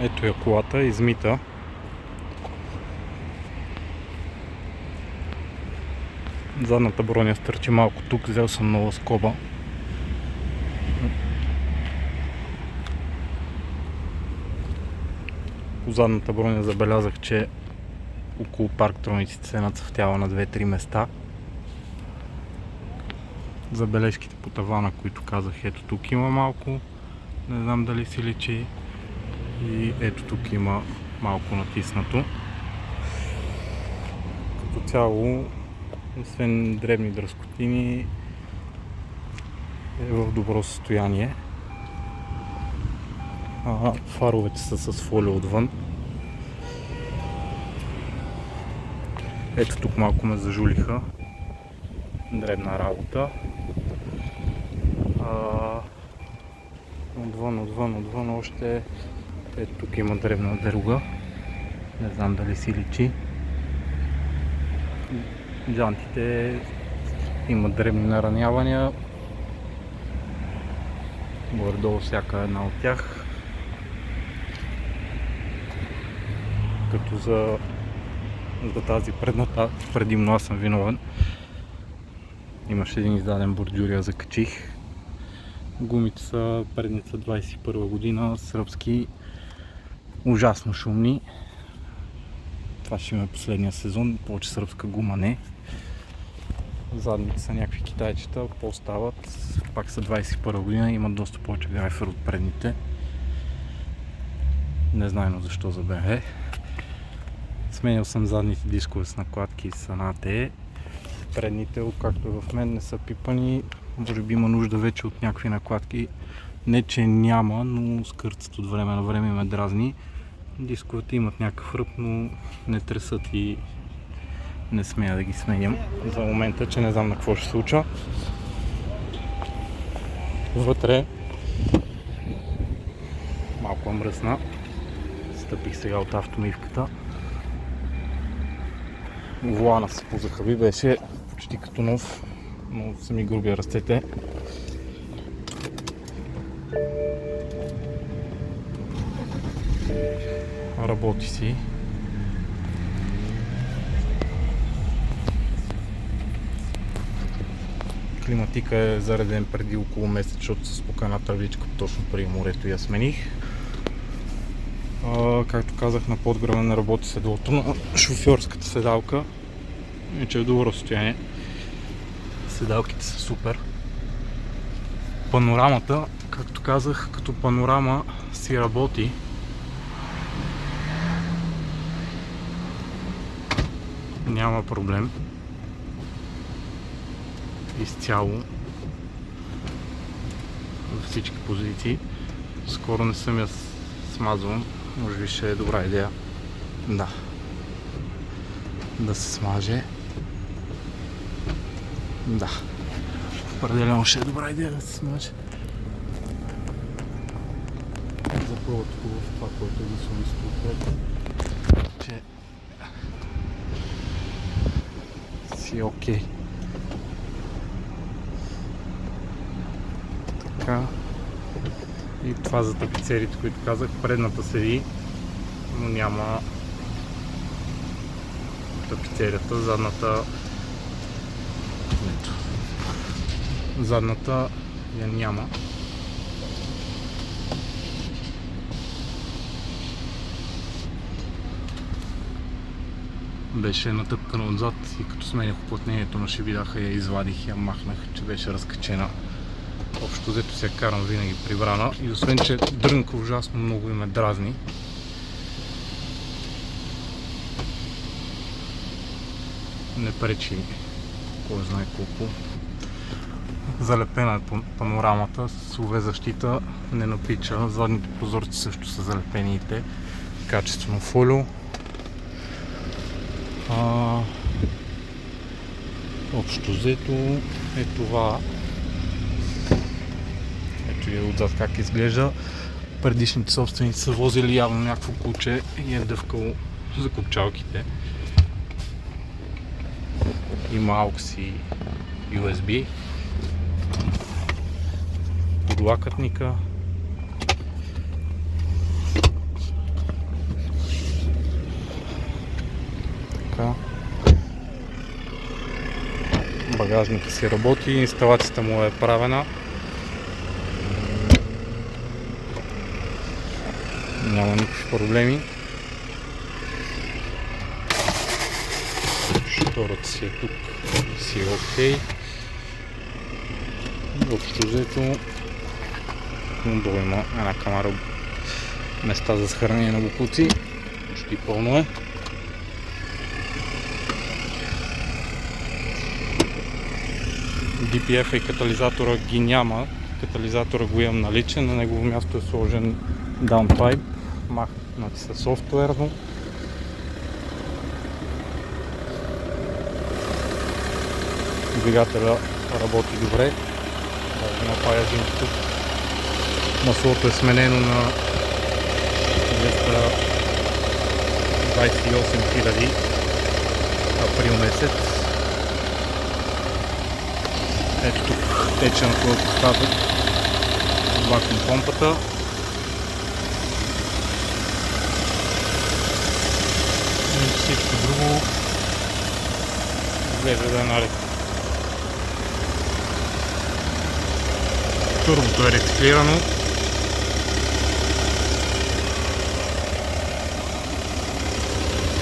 Ето я колата, измита. Задната броня стърчи малко тук, взел съм нова скоба. По задната броня забелязах, че около парктрониците се нацъфтява на 2-3 места. Забележките по тавана, които казах, ето тук има малко, не знам дали си личи, и ето тук има малко натиснато. Като цяло, освен дребни дръскотини, е в добро състояние. Фаровете са с фолио отвън. Ето тук малко ме зажулиха. Дребна работа. Отвън още. Ето тук има дребна дерога. Не знам дали си личи. Джантите имат дребни наранявания. Горе-долу всяка една от тях. Като за тази предната, предимно аз съм виновен. Имаше един издаден бордюр, я закачих. Гумите са предница 21 година, сръбски, ужасно шумни. Това ще има последния сезон, повече сръбска гума не. Задните са някакви китайчета, по-стават, пак са 21 година, имат доста повече грайфер от предните. Незнайно защо за БМВ. Сменял съм задните дискове с накладки с Анате. Предните, както е в мен, не са пипани. Може би има нужда вече от някакви накладки. Не че няма, но скърцат от време на време ме дразни. Дисковете имат някакъв ръб, но не тресат и не смея да ги сменям за момента, че не знам на какво ще се случва. Вътре малко мръсна. Стъпих сега от автомивката. Волана се позахаби, беше почти като нов, но са ми груби ръцете. Работи си. Климатика е зареден преди около месец, защото се спука една тръвичка точно при морето и я смених. Както казах, на подгръва не работи седалото на шофьорската седалка. Иначе е в добро състояние. Седалките са супер. Панорамата, както казах, като панорама си работи. Няма проблем. Изцяло. Във всички позиции. Скоро не съм я смазвам. Може би ще е добра идея. Да се смаже. Да. Определено ще е добра идея да се смаже. За първото хубаво това, което е висовисто отпред, че си окей. Така. И това за тапицерите, които казах, предната седи, но няма тапицерията, задната я няма. Беше натъпкана отзад и като сменях уплътнението на шибидаха я извадих и я махнах, че беше разкачена. Общо взето се карам винаги прибрана и освен, че дрънка ужасно много и ме дразни. Не пречи кой знае колко. Залепена е панорамата с UV защита, не напича. Задните прозорци също са залепени и те. Качествено фолио. Общо взето е това. Ето и отзад как изглежда. Предишните собственици са возили явно някакво куче и е дъвкало за копчалките. Има AUX и USB. Подлакътника. багажника си работи, инсталацията му е правена. Няма никакви проблеми. Шторът си е тук, си е окей. Общо взето долу има една камара места за съхранение на боклуци. Почти пълно е. DPF и катализатора ги няма. Катализатора го имам наличен, на негово място е сложен downpipe, махнати са софтуерно. Двигателя работи добре. Даже напая зимки тук. Маслото е сменено на 228 000 април месец. Ето тук тече на този остатък вакуум помпата. И всичко друго изглежда да е наред. Турбото е рециклирано.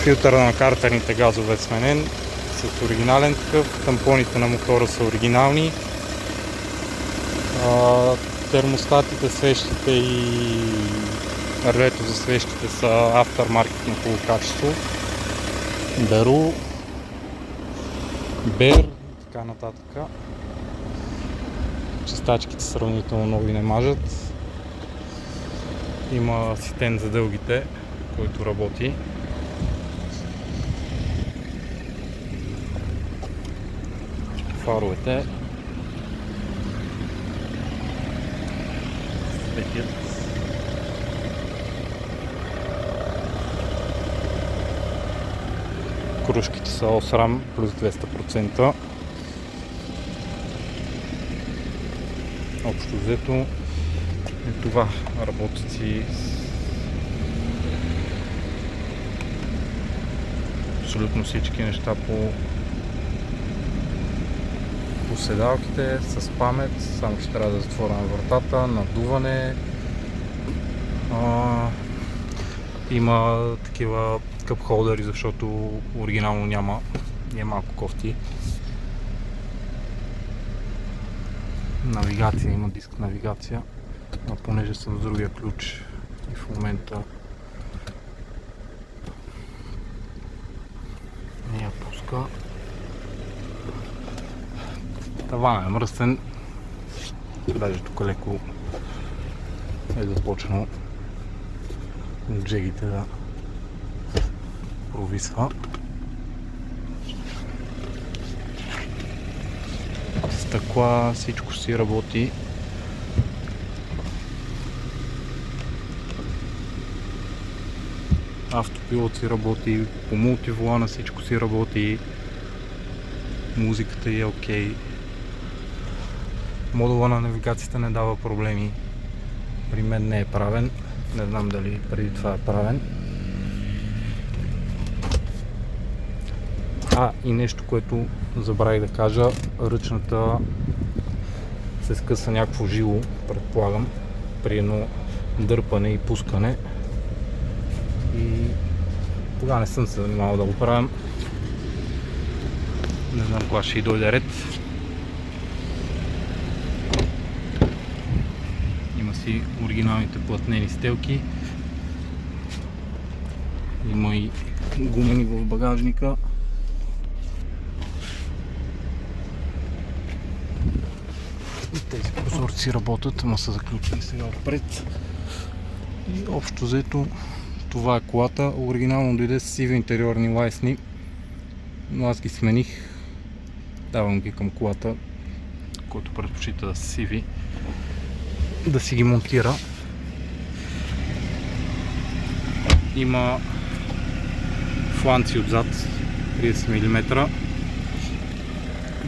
Филтъра на картерните газове е сменен с оригинален такъв. Тампоните на мотора са оригинални. Термостатите, свещите и релето за свещите са автормаркет на хубаво качество. Беру, Бер и така нататък. Чистачките сравнително нови не мажат. Има асистент за дългите, който работи. Фаровете светят. Кружките са OSRAM плюс 200%. Общо взето е това. Работят си абсолютно всички неща по седалките с памет, само ще трябва да затворя на вратата, надуване. Има такива къп холдери, защото оригинално няма. Е малко кофти. Навигация, има диск навигация, а понеже съм с другия ключ и в момента не я пуска. Таван е мръсен, даже тук леко е започнал джегите да провисва. Стъкла, всичко си работи. Автопилот си работи, по мултиволана всичко си работи. Музиката е окей. Модула на навигацията не дава проблеми. При мен не е правен. Не знам дали преди това е правен. И нещо, което забравих да кажа, ръчната се скъса някакво жило, предполагам, при едно дърпане и пускане. И тогава не съм се занимавал да го правим. Не знам кога ще и дойде ред. Има си оригиналните платнени стелки. Има и гумени в багажника. И тези прозорци работят, ама са заключени сега отпред. И общо взето това е колата. Оригинално дойде с сиви интериорни лайсни, но аз ги смених. Давам ги към колата, който предпочита да са сиви, да си ги монтира. Има фланци отзад 30 мм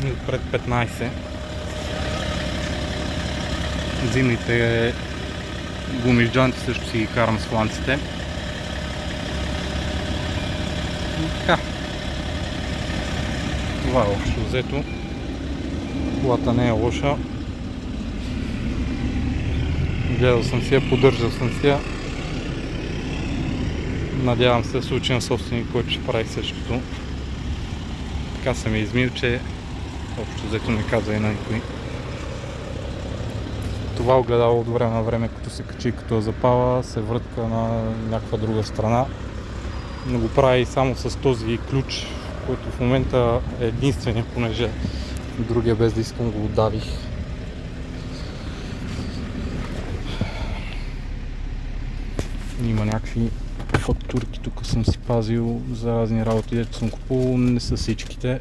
и отпред 15. Зимните гуми с джанти също си ги карам с фланците. И така. Това е общо взето. Колата не е лоша. Гледал съм си я, поддържал съм си я. Надявам се да случи на собственик, който ще прави същото. Така съм я измил, че общо взето не казва и на никой. Това огледало от време на време, като се качи, като я запава, се въртка на някаква друга страна. Но го прави само с този ключ, който в момента е единствения, понеже другия без да искам го отдавих. Има някакви фактурки, тук съм си пазил за разни работи, дето съм купувал, не са всичките.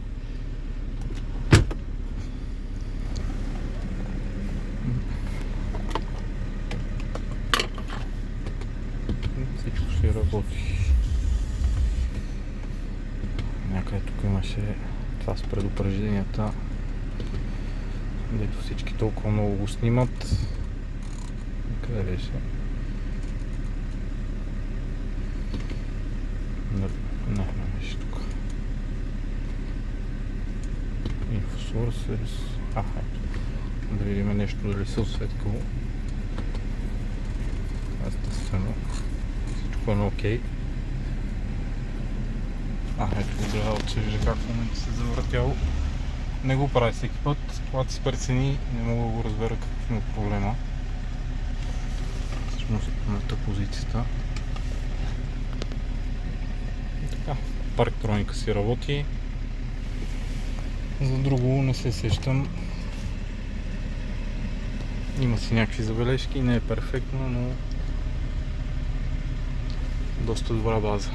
Всичко ще работи. Някъде тук имаше това с предупрежденията, дето всички толкова много го снимат. Къде беше? Не беше тук. InfoSources. Ето. Да видим нещо дали се осветкало. Естествено. Всичко е окей. Ето го гледалото се вижда как в момента се завъртяло. Не го прави всеки път. Когато се прецени, не мога да го разбера какъв има проблема. Всъщност на позицията. Така, парктроника си работи. За друго не се сещам. Има си някакви забележки, не е перфектно, но доста добра база.